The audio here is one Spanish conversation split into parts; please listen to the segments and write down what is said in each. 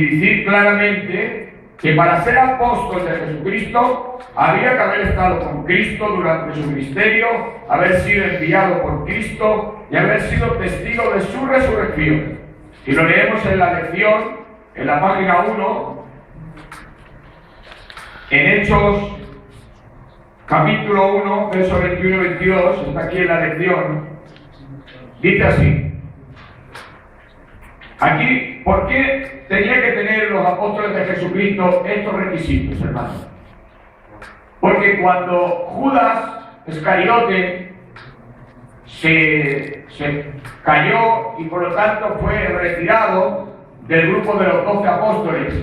decir claramente que para ser apóstol de Jesucristo había que haber estado con Cristo durante su ministerio, haber sido enviado por Cristo y haber sido testigo de su resurrección. Si lo leemos en la lección, en la página 1, en Hechos capítulo 1, versos 21 y 22, está aquí en la lección, dice así. Aquí, ¿por qué tenía que tener los apóstoles de Jesucristo estos requisitos, hermanos? Porque cuando Judas Iscariote se cayó y por lo tanto fue retirado del grupo de los 12 apóstoles,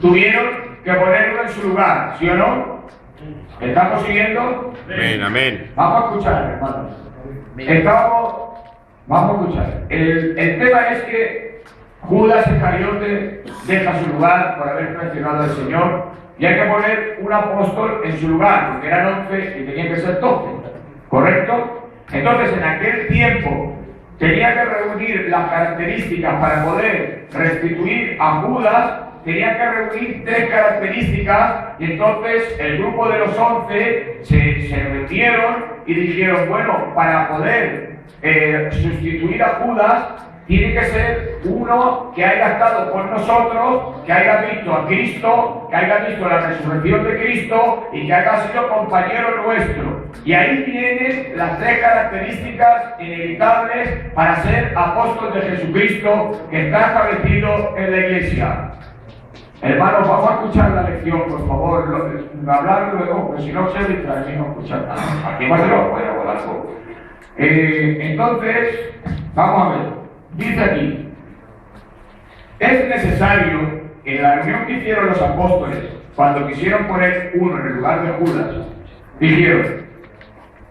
tuvieron que ponerlo en su lugar, ¿sí o no? ¿Estamos siguiendo? Amén, amén. Vamos a escuchar, hermanos. Vamos a escuchar. El tema es que Judas Iscariote deja su lugar por haber traicionado al Señor y hay que poner un apóstol en su lugar, porque eran 11 y tenían que ser 12, ¿correcto? Entonces, en aquel tiempo tenía que reunir las características para poder restituir a Judas. Tenía que reunir 3 características y entonces el grupo de los 11 se reunieron y dijeron, bueno, para poder sustituir a Judas tiene que ser uno que haya estado con nosotros, que haya visto a Cristo, que haya visto la resurrección de Cristo y que haya sido compañero nuestro. Y ahí vienen las 3 características inevitables para ser apóstol de Jesucristo que está establecido en la iglesia. Hermanos, vamos a escuchar la lección, por favor. Hablar luego, porque si no se distrae, no escuchar. Aquí más lo voy a volar poco. Entonces, vamos a ver. Dice aquí: es necesario, en la reunión que hicieron los apóstoles, cuando quisieron poner uno en el lugar de Judas, dijeron: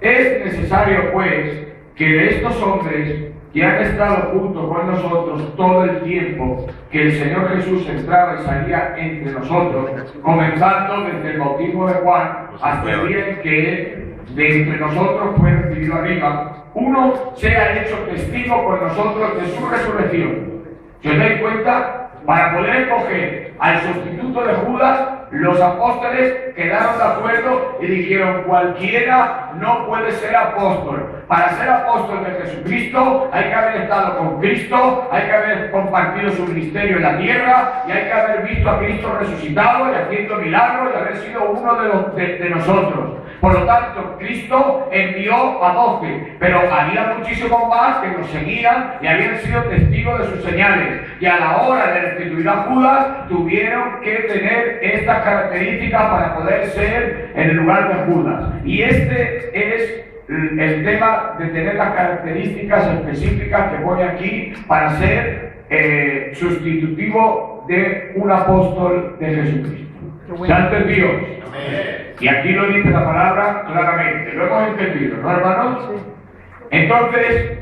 es necesario, pues, que de estos hombres que han estado juntos con nosotros todo el tiempo que el Señor Jesús entraba y salía entre nosotros, comenzando desde el bautismo de Juan hasta el día en que de entre nosotros fue recibido arriba, uno sea hecho testigo por nosotros de su resurrección. Si os dais cuenta, para poder escoger al sustituto de Judas, los apóstoles quedaron de acuerdo y dijeron: cualquiera no puede ser apóstol. Para ser apóstol de Jesucristo hay que haber estado con Cristo, hay que haber compartido su ministerio en la tierra y hay que haber visto a Cristo resucitado y haciendo milagros y haber sido uno de nosotros. Por lo tanto, Cristo envió a 12, pero había muchísimos más que nos seguían y habían sido testigos de sus señales. Y a la hora de restituir a Judas, tuvieron que tener estas características para poder ser en el lugar de Judas. Y este es el tema de tener las características específicas que pone aquí para ser sustitutivo de un apóstol de Jesucristo. Santo es Dios. Y aquí lo dice la palabra claramente. Lo hemos entendido, ¿no, hermanos? Entonces,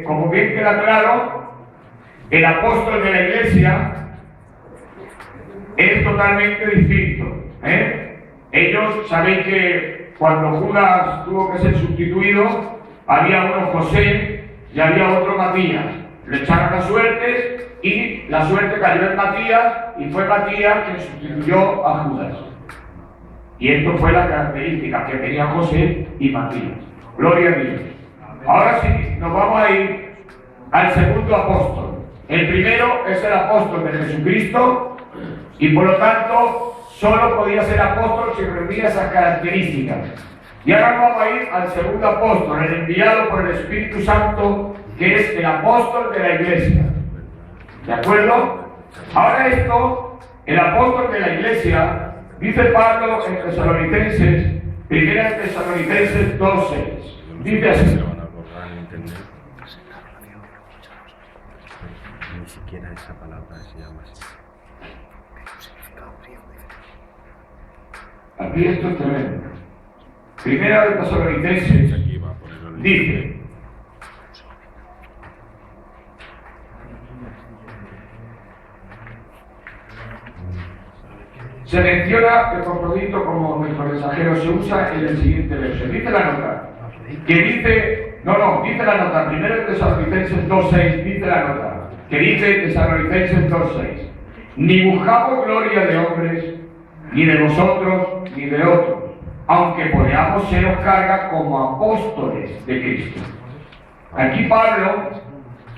como bien queda claro, el apóstol de la iglesia es totalmente distinto. Ellos, sabéis que cuando Judas tuvo que ser sustituido, había uno José y había otro Matías. Le echaron a suertes y la suerte cayó en Matías y fue Matías quien sustituyó a Judas. Y esto fue la característica que tenían José y Matías. Gloria a Dios. Ahora sí, nos vamos a ir al segundo apóstol. El primero es el apóstol de Jesucristo y por lo tanto solo podía ser apóstol si reunía esas características. Y ahora vamos a ir al segundo apóstol, el enviado por el Espíritu Santo, que es el apóstol de la iglesia. ¿De acuerdo? Ahora esto, el apóstol de la iglesia, dice Pablo en Tesalonicenses, 1 Tesalonicenses 2:6. Dice así. Ni siquiera esa palabra se llama así. Aquí esto es tremendo. 1 Tesalonicenses dice: se menciona el Epafrodito como nuestro mensajero, se usa en el siguiente verso. Dice la nota, que dice, dice la nota, 1 Tesalonicenses 2:6, dice la nota: que dice Tesalonicenses 2:6, ni buscamos gloria de hombres, ni de vosotros, ni de otros, aunque podamos seros carga como apóstoles de Cristo. Aquí Pablo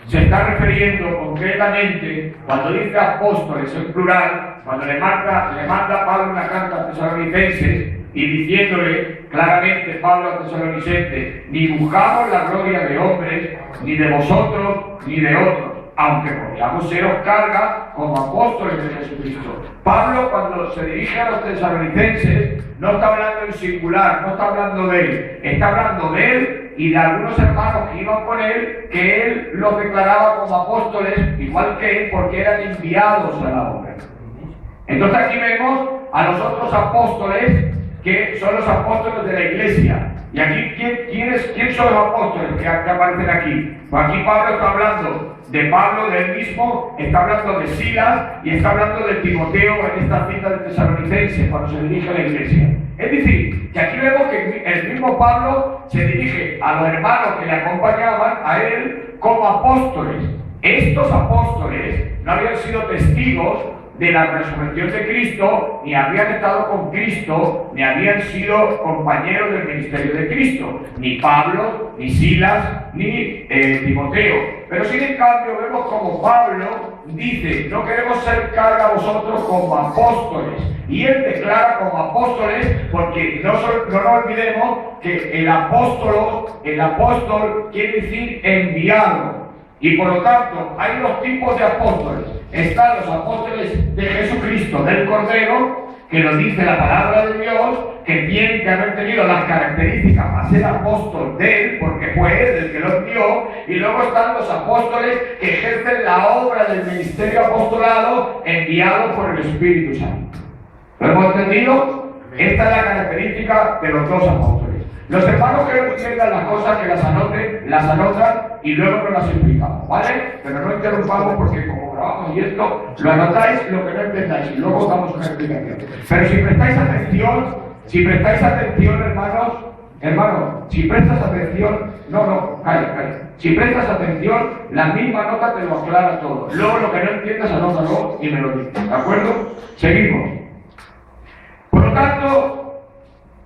se está refiriendo concretamente, cuando dice apóstoles en plural, cuando le manda Pablo una carta a Tesalonicenses y diciéndole claramente Pablo a Tesalonicenses, ni buscamos la gloria de hombres, ni de vosotros, ni de otros, aunque podamos seros carga como apóstoles de Jesucristo. Pablo, cuando se dirige a los tesalonicenses, no está hablando en singular, no está hablando de él, está hablando de él y de algunos hermanos que iban con él, que él los declaraba como apóstoles, igual que él, porque eran enviados a la obra. Entonces aquí vemos a los otros apóstoles, que son los apóstoles de la iglesia. Y aquí, ¿quién son los apóstoles que aparecen aquí? Pues aquí Pablo está hablando de Pablo, de él mismo, está hablando de Silas y está hablando de Timoteo en esta cita de Tesalonicenses, cuando se dirige a la iglesia. Es decir, que aquí vemos que el mismo Pablo se dirige a los hermanos que le acompañaban a él como apóstoles. Estos apóstoles no habían sido testigos de la resurrección de Cristo, ni habían estado con Cristo, ni habían sido compañeros del ministerio de Cristo, ni Pablo, ni Silas, ni Timoteo. Pero sin en cambio vemos como Pablo dice, no queremos ser carga a vosotros como apóstoles. Y él declara como apóstoles, porque no nos olvidemos que el apóstol quiere decir enviado. Y por lo tanto, hay dos tipos de apóstoles. Están los apóstoles de Jesucristo, del Cordero, que nos dice la palabra de Dios, que tienen que haber tenido las características para ser apóstol de él, porque fue él el que los dio. Y luego están los apóstoles que ejercen la obra del ministerio apostolado enviado por el Espíritu Santo. ¿Lo hemos entendido? Esta es la característica de los dos apóstoles. Los hermanos que no entiendan las cosas, que las anotan y luego nos las explicamos, ¿vale? Pero no interrumpamos porque como grabamos y esto, lo anotáis lo que no entendáis y luego damos una explicación. Pero si prestáis atención, hermanos, si prestas atención, calla. Si prestas atención, la misma nota te lo aclara todo. Luego lo que no entiendas, anótalo y me lo dices, ¿de acuerdo? Seguimos. Por lo tanto,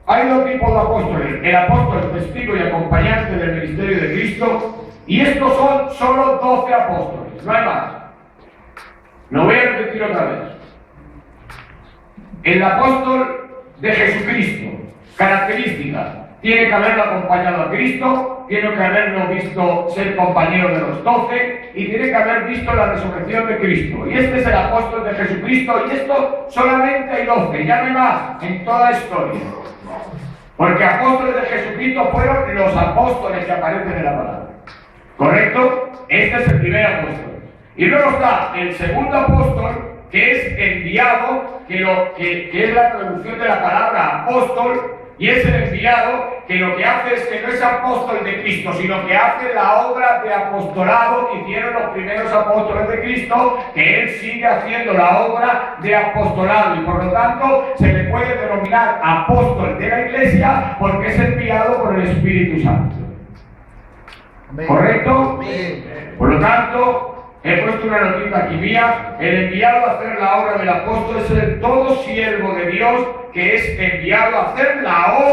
hay dos tipos de apóstoles, el apóstol testigo y acompañante del ministerio de Cristo, y estos son solo 12 apóstoles, no hay más. Lo voy a repetir otra vez. El apóstol de Jesucristo, características, tiene que haberlo acompañado a Cristo, tiene que haberlo visto ser compañero de los 12 y tiene que haber visto la resurrección de Cristo. Y este es el apóstol de Jesucristo, y esto solamente hay 12, ya no hay más en toda la historia. Porque apóstoles de Jesucristo fueron los apóstoles que aparecen en la palabra. ¿Correcto? Este es el primer apóstol. Y luego está el segundo apóstol, que es enviado, que es la traducción de la palabra apóstol, y es el enviado que lo que hace es que no es apóstol de Cristo, sino que hace la obra de apostolado que hicieron los primeros apóstoles de Cristo, que él sigue haciendo la obra de apostolado, y por lo tanto se le puede denominar apóstol de la iglesia porque es enviado por el Espíritu Santo. ¿Correcto? Por lo tanto, he puesto una notita aquí mía. El enviado a hacer la obra del apóstol es el todo siervo de Dios que es enviado a hacer la obra